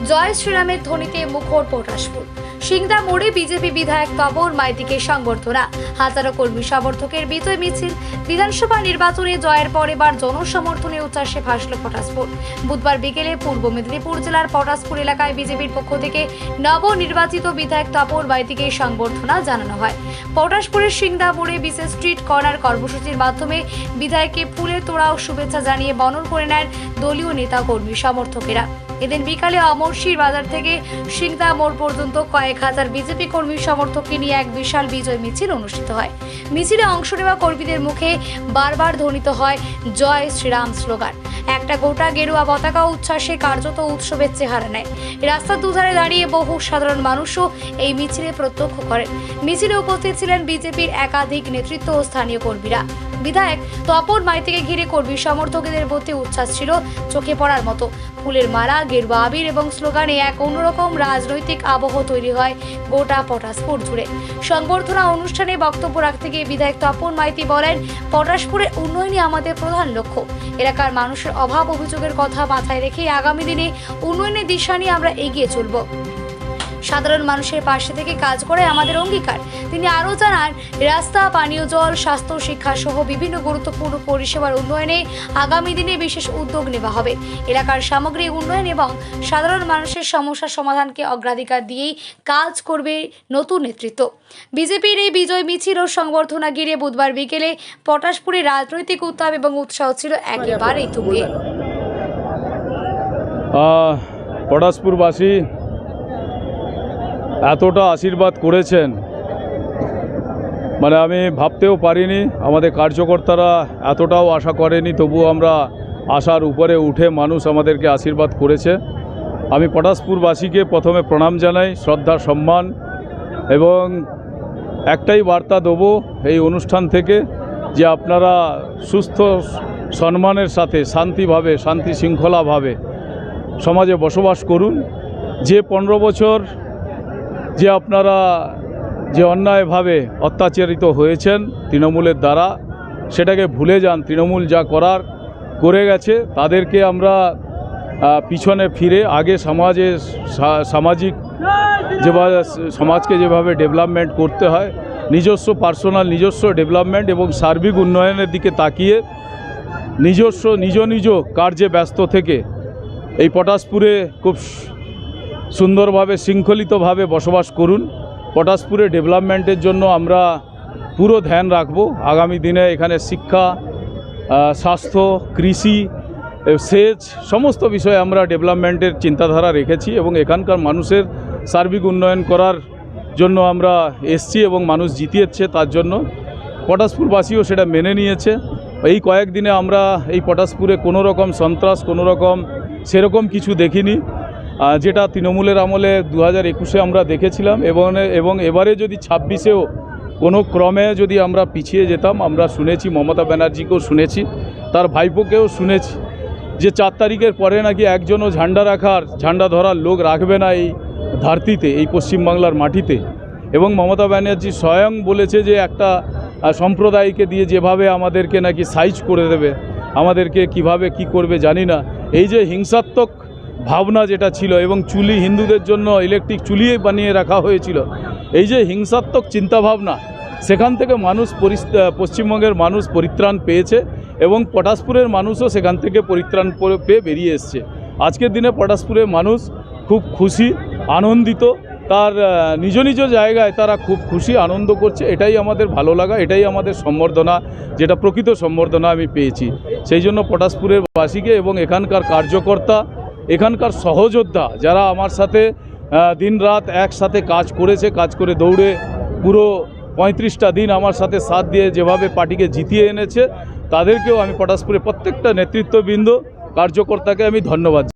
জয় শ্রীরামের ধ্বনিতে মুখর পটাশপুর। সিংদা মোড়ে বিজেপি বিধায়ক তপন মাইতিকে সংবর্ধনা, হাজারো কর্মী সমর্থকের বিজয় মিছিল। বিধানসভা নির্বাচনে জয়ের পর এবার জনসমর্থনে উচ্ছ্বাসে ভাসল পটাশপুর। বুধবার বিকেলে পূর্ব মেদিনীপুর জেলার পটাশপুর এলাকায় বিজেপির পক্ষ থেকে নবনির্বাচিত বিধায়ক তপন মাইতিকে সংবর্ধনা জানানো হয়। পটাশপুরের সিংদা মোড়ে বিশেষ স্ট্রিট কর্নার কর্মসূচির মাধ্যমে বিধায়ককে ফুলের তোড়া ও শুভেচ্ছা জানিয়ে বরণ করে নেন দলীয় নেতা কর্মী সমর্থকেরা। এদিন বিকালে অমরশির বাজার থেকে সিংদা মোড় পর্যন্ত কয়েক হাজার বিজেপি কর্মী সমর্থককে নিয়ে এক বিশাল বিজয় মিছিল অনুষ্ঠিত হয়। মিছিলে অংশ নেওয়া কর্মীদের মুখে বারবার ধ্বনিত হয় জয় শ্রীরাম স্লোগান। একটা গোটা গেরুয়া পতাকা উচ্ছ্বাসে কার্যত উৎসবের চেহারা নেয়। রাস্তার দুধারে দাঁড়িয়ে বহু সাধারণ মানুষও এই মিছিলে প্রত্যক্ষ করেন। মিছিলে উপস্থিত ছিলেন বিজেপির একাধিক নেতৃত্ব ও স্থানীয় কর্মীরা। বিধায়ক তপন মাইতিকে ঘিরে কর্মী সমর্থকদের মধ্যে উচ্ছ্বাস ছিল চোখে পড়ার মতো। ফুলের মালা, গেরুয়া আবির এবং স্লোগানে এক অন্যরকম রাজনৈতিক আবহ তৈরি হয় গোটা পটাশপুর জুড়ে। সংবর্ধনা অনুষ্ঠানে বক্তব্য রাখতে গিয়ে বিধায়ক তপন মাইতি বলেন, পটাশপুরের উন্নয়নই আমাদের প্রধান লক্ষ্য। এলাকার মানুষের অভাব অভিযোগের কথা মাথায় রেখে আগামী দিনে উন্নয়নের দিশা নিয়ে আমরা এগিয়ে চলব। সাধারণ মানুষের পাশে থেকে কাজ করে আমাদের অঙ্গীকার। তিনি আরও জানান, রাস্তা, পানীয় জল, স্বাস্থ্য, শিক্ষা সহ বিভিন্ন গুরুত্বপূর্ণ পরিষেবার উন্নয়নে আগামী দিনে বিশেষ উদ্যোগ নেওয়া হবে। এলাকার সামগ্রিক উন্নয়ন এবং সাধারণ মানুষের সমস্যার সমাধানকে অগ্রাধিকার দিয়েই কাজ করবে নতুন নেতৃত্ব। বিজেপির এই বিজয় মিছিল ও সংবর্ধনা ঘিরে বুধবার বিকেলে পটাশপুরে রাজনৈতিক উত্তাপ এবং উৎসাহ ছিল একেবারেই তুঙ্গে। পটাশপুরবাসী এতটা আশীর্বাদ করেছেন মানে আমি ভাবতেও পারিনি। আমাদের কার্যকর্তারা এতটাও আশা করেনি, তবুও আমরা আশার উপরে উঠে মানুষ আমাদেরকে আশীর্বাদ করেছে। আমি পটাশপুরবাসীকে প্রথমে প্রণাম জানাই, শ্রদ্ধা সম্মান, এবং একটাই বার্তা দেবো এই অনুষ্ঠান থেকে যে আপনারা সুস্থ সম্মানের সাথে শান্তিভাবে, শান্তি শৃঙ্খলাভাবে সমাজে বসবাস করুন। যে 15 বছর যে আপনারা যে অন্যায়ভাবে অত্যাচারিত হয়েছেন তৃণমূলের দ্বারা, সেটাকে ভুলে যান। তৃণমূল যা করার করে গেছে, তাদেরকে আমরা পিছনে ফিরে আগে সামাজিক যেভাবে সমাজকে যেভাবে ডেভেলপমেন্ট করতে হয়, নিজস্ব পার্সোনাল নিজস্ব ডেভেলপমেন্ট এবং সার্বিক উন্নয়নের দিকে তাকিয়ে নিজ নিজ কার্যে ব্যস্ত থেকে এই পটাশপুরে খুব সুন্দরভাবে শৃঙ্খলিতভাবে বসবাস করুন। পটাশপুরে ডেভেলপমেন্টের জন্য আমরা পুরো ধ্যান রাখব। আগামী দিনে এখানে শিক্ষা, স্বাস্থ্য, কৃষি, সেচ সমস্ত বিষয়ে আমরা ডেভেলপমেন্টের চিন্তাধারা রেখেছি এবং এখানকার মানুষের সার্বিক উন্নয়ন করার জন্য আমরা এসছি এবং মানুষ জিতিয়েছে। তার জন্য পটাশপুরবাসীও সেটা মেনে নিয়েছে। এই কয়েকদিনে আমরা এই পটাশপুরে কোনো রকম সন্ত্রাস, কোনো রকম সেরকম কিছু দেখিনি, যেটা তৃণমূলের আমলে 2021-এ আমরা দেখেছিলাম। এবং এবারে যদি 26-এও কোনো ক্রমে যদি আমরা পিছিয়ে যেতাম, আমরা শুনেছি মমতা ব্যানার্জিকেও শুনেছি, তার ভাইপোকেও শুনেছি যে 4 তারিখের পরে নাকি একজনও ঝান্ডা ধরার লোক রাখবে না এই ধরতিতে, এই পশ্চিমবাংলার মাটিতে। এবং মমতা ব্যানার্জি স্বয়ং বলেছে যে একটা সম্প্রদায়কে দিয়ে যেভাবে আমাদেরকে নাকি সাইজ করে দেবে, আমাদেরকে কিভাবে কি করবে জানি না। এই যে হিংসাত্মক ভাবনা যেটা ছিল, এবং চুলি, হিন্দুদের জন্য ইলেকট্রিক চুলি বানিয়ে রাখা হয়েছিল, এই যে হিংসাত্মক চিন্তাভাবনা, সেখান থেকে পশ্চিমবঙ্গের মানুষ পরিত্রাণ পেয়েছে এবং পটাশপুরের মানুষও সেখান থেকে পরিত্রাণ পেয়ে বেরিয়ে এসছে। আজকের দিনে পটাশপুরের মানুষ খুব খুশি, আনন্দিত, তার নিজ নিজ জায়গায় তারা খুব খুশি, আনন্দ করছে। এটাই আমাদের ভালো লাগা, এটাই আমাদের সম্বর্ধনা, যেটা প্রকৃত সম্বর্ধনা আমি পেয়েছি। সেই জন্য পটাশপুরের বাসীকে এবং এখানকার কার্যকর্তা, এখানকার সহযোদ্ধা যারা আমার সাথে দিনরাত একসাথে কাজ করেছে, কাজ করে দৌড়ে পুরো 35টা দিন আমার সাথে সাথ দিয়ে যেভাবে পার্টিকে জিতিয়ে এনেছে, তাদেরকেও আমি পটাশপুরের প্রত্যেকটা নেতৃত্ববৃন্দ, কার্যকর্তাকে আমি ধন্যবাদ।